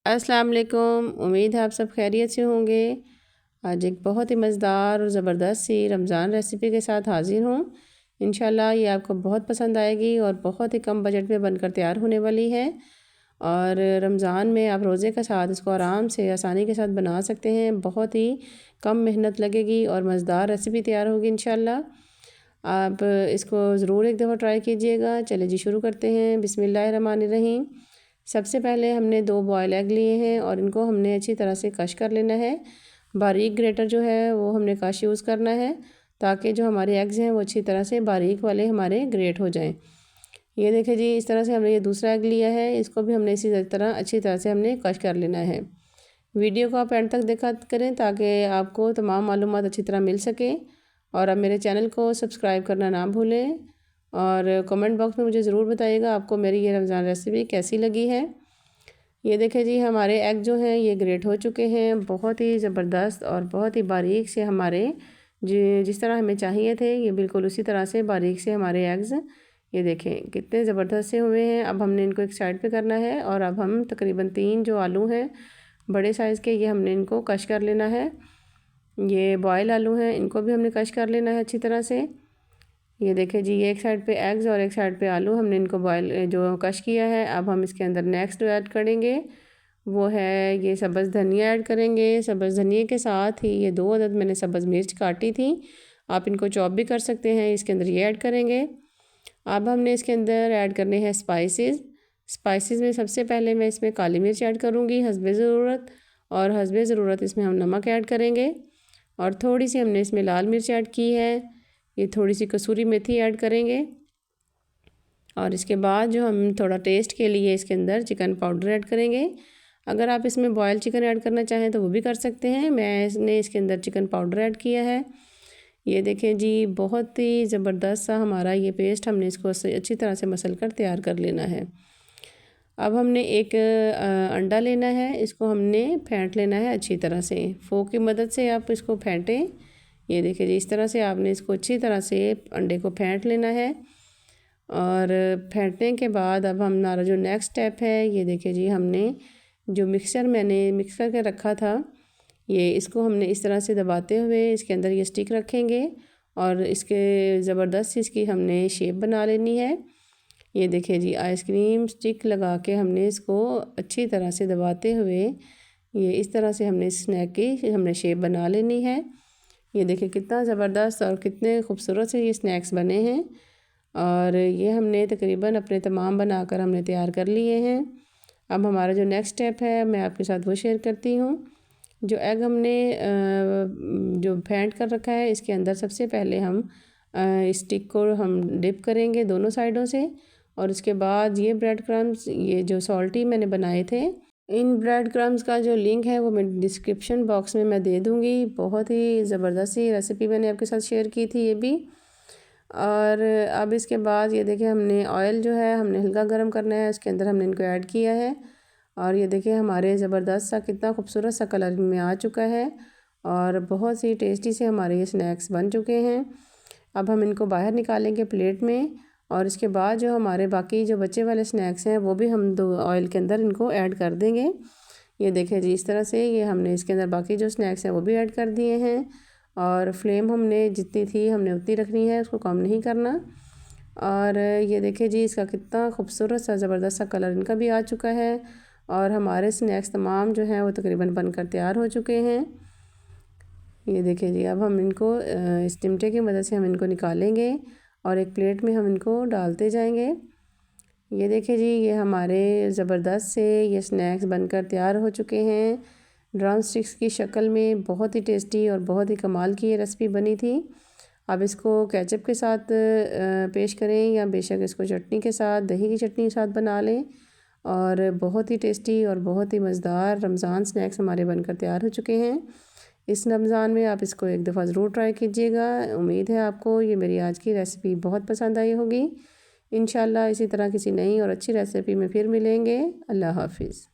अस्सलाम वालेकुम। उम्मीद है आप सब खैरियत से होंगे। आज एक बहुत ही मज़ेदार और ज़बरदस्त सी रमज़ान रेसिपी के साथ हाज़िर हूँ। इंशाल्लाह ये आपको बहुत पसंद आएगी और बहुत ही कम बजट में बनकर तैयार होने वाली है। और रमज़ान में आप रोज़े के साथ इसको आराम से आसानी के साथ बना सकते हैं। बहुत ही कम मेहनत लगेगी और मज़ेदार रेसिपी तैयार होगी इंशाल्लाह। आप इसको ज़रूर एक दफ़ा ट्राई कीजिएगा। चलिए जी शुरू करते हैं। बिस्मिल्लाहिर्रहमानिर्रहीम। सबसे पहले हमने 2 बॉयल एग लिए हैं और इनको हमने अच्छी तरह से कश कर लेना है। बारीक ग्रेटर जो है वो हमने कश यूज़ करना है ताकि जो हमारे एग्स हैं वो अच्छी तरह से बारीक वाले हमारे ग्रेट हो जाएं। ये देखें जी, इस तरह से हमने ये दूसरा एग लिया है, इसको भी हमने इसी तरह अच्छी तरह से हमने कश कर लेना है। वीडियो को आप एंड तक देखा करें ताकि आपको तमाम मालूमात अच्छी तरह मिल सके। और अब मेरे चैनल को सब्सक्राइब करना ना भूलें और कमेंट बॉक्स में मुझे ज़रूर बताइएगा आपको मेरी ये रमज़ान रेसिपी कैसी लगी है। ये देखें जी, हमारे एग जो हैं ये ग्रेट हो चुके हैं, बहुत ही ज़बरदस्त और बहुत ही बारीक से हमारे जिस तरह हमें चाहिए थे ये बिल्कुल उसी तरह से बारीक से हमारे एग्स ये देखें कितने ज़बरदस्त से हुए हैं। अब हमने इनको एक साइड पे करना है और अब हम तकरीबन 3 जो आलू हैं बड़े साइज़ के ये हमने इनको कश कर लेना है। ये बॉयल आलू हैं, इनको भी हमने कश कर लेना है अच्छी तरह से। ये देखें जी, ये एक साइड पे एग्स और एक साइड पे आलू हमने इनको बॉयल जो कश किया है। अब हम इसके अंदर नेक्स्ट जो ऐड करेंगे वो है ये सब्ज़ धनिया ऐड करेंगे। सब्ज़ धनिया के साथ ही ये 2 अदद मैंने सब्ज़ मिर्च काटी थी, आप इनको चॉप भी कर सकते हैं। इसके अंदर ये ऐड करेंगे। अब हमने इसके अंदर ऐड करने हैं स्पाइसेस में सबसे पहले मैं इसमें काली मिर्च ऐड करूँगी हस्बे ज़रूरत, और हस्बे ज़रूरत इसमें हम नमक ऐड करेंगे और थोड़ी सी हमने इसमें लाल मिर्च ऐड की है। ये थोड़ी सी कसूरी मेथी ऐड करेंगे और इसके बाद जो हम थोड़ा टेस्ट के लिए इसके अंदर चिकन पाउडर ऐड करेंगे। अगर आप इसमें बॉयल चिकन ऐड करना चाहें तो वो भी कर सकते हैं। मैंने इसके अंदर चिकन पाउडर ऐड किया है। ये देखें जी, बहुत ही ज़बरदस्त सा हमारा ये पेस्ट हमने इसको अच्छी तरह से मसल कर तैयार कर लेना है। अब हमने एक अंडा लेना है, इसको हमने फेंट लेना है अच्छी तरह से। फोक की मदद से आप इसको फेंटें। ये देखिए जी, इस तरह से आपने इसको अच्छी तरह से अंडे को फेंट लेना है। और फेंटने के बाद अब हमारा जो नेक्स्ट स्टेप है, ये देखिए जी, हमने जो मैंने मिक्स करके रखा था ये इसको हमने इस तरह से दबाते हुए इसके अंदर ये स्टिक रखेंगे और इसके ज़बरदस्त इसकी हमने शेप बना लेनी है। ये देखिए जी, आइसक्रीम स्टिक लगा के हमने इसको अच्छी तरह से दबाते हुए ये इस तरह से हमने स्नैक की हमने शेप बना लेनी है। ये देखिए कितना ज़बरदस्त और कितने खूबसूरत से ये स्नैक्स बने हैं। और ये हमने तकरीबन अपने तमाम बनाकर हमने तैयार कर लिए हैं। अब हमारा जो नेक्स्ट स्टेप है मैं आपके साथ वो शेयर करती हूँ। जो एग हमने जो फेंट कर रखा है इसके अंदर सबसे पहले हम स्टिक को हम डिप करेंगे दोनों साइडों से। और उसके बाद ये ब्रेड क्रम्स, ये जो सॉल्टी मैंने बनाए थे, इन ब्रेड क्रम्स का जो लिंक है वो मैं डिस्क्रिप्शन बॉक्स में मैं दे दूँगी। बहुत ही ज़बरदस्त सी रेसिपी मैंने आपके साथ शेयर की थी ये भी। और अब इसके बाद ये देखिए, हमने ऑयल जो है हमने हल्का गर्म करना है, उसके अंदर हमने इनको ऐड किया है। और ये देखिए हमारे ज़बरदस्त सा कितना खूबसूरत सा कलर में आ चुका है और बहुत सी टेस्टी से हमारे ये स्नैक्स बन चुके हैं। अब हम इनको बाहर निकालेंगे प्लेट में और इसके बाद जो हमारे बाकी जो बचे वाले स्नैक्स हैं वो भी हम ऑयल के अंदर इनको ऐड कर देंगे। ये देखें जी, इस तरह से ये हमने इसके अंदर बाकी जो स्नैक्स हैं वो भी ऐड कर दिए हैं। और फ्लेम हमने जितनी थी हमने उतनी रखनी है, उसको कम नहीं करना। और ये देखें जी, इसका कितना खूबसूरत सा ज़बरदस्त सा कलर इनका भी आ चुका है और हमारे स्नैक्स तमाम जो हैं वो तकरीबन बनकर तैयार हो चुके हैं। ये देखें जी, अब हम इनको इस चिमटे की मदद से हम इनको निकालेंगे और एक प्लेट में हम इनको डालते जाएंगे। ये देखें जी, ये हमारे ज़बरदस्त से ये स्नैक्स बनकर तैयार हो चुके हैं ड्रम स्टिक्स की शक्ल में। बहुत ही टेस्टी और बहुत ही कमाल की ये रेसिपी बनी थी। अब इसको केचप के साथ पेश करें या बेशक इसको चटनी के साथ, दही की चटनी के साथ बना लें। और बहुत ही टेस्टी और बहुत ही मज़ेदार रमज़ान स्नैक्स हमारे बनकर तैयार हो चुके हैं। इस रमज़ान में आप इसको एक दफ़ा ज़रूर ट्राई कीजिएगा। उम्मीद है आपको ये मेरी आज की रेसिपी बहुत पसंद आई होगी। इंशाल्लाह इसी तरह किसी नई और अच्छी रेसिपी में फिर मिलेंगे। अल्लाह हाफ़िज़।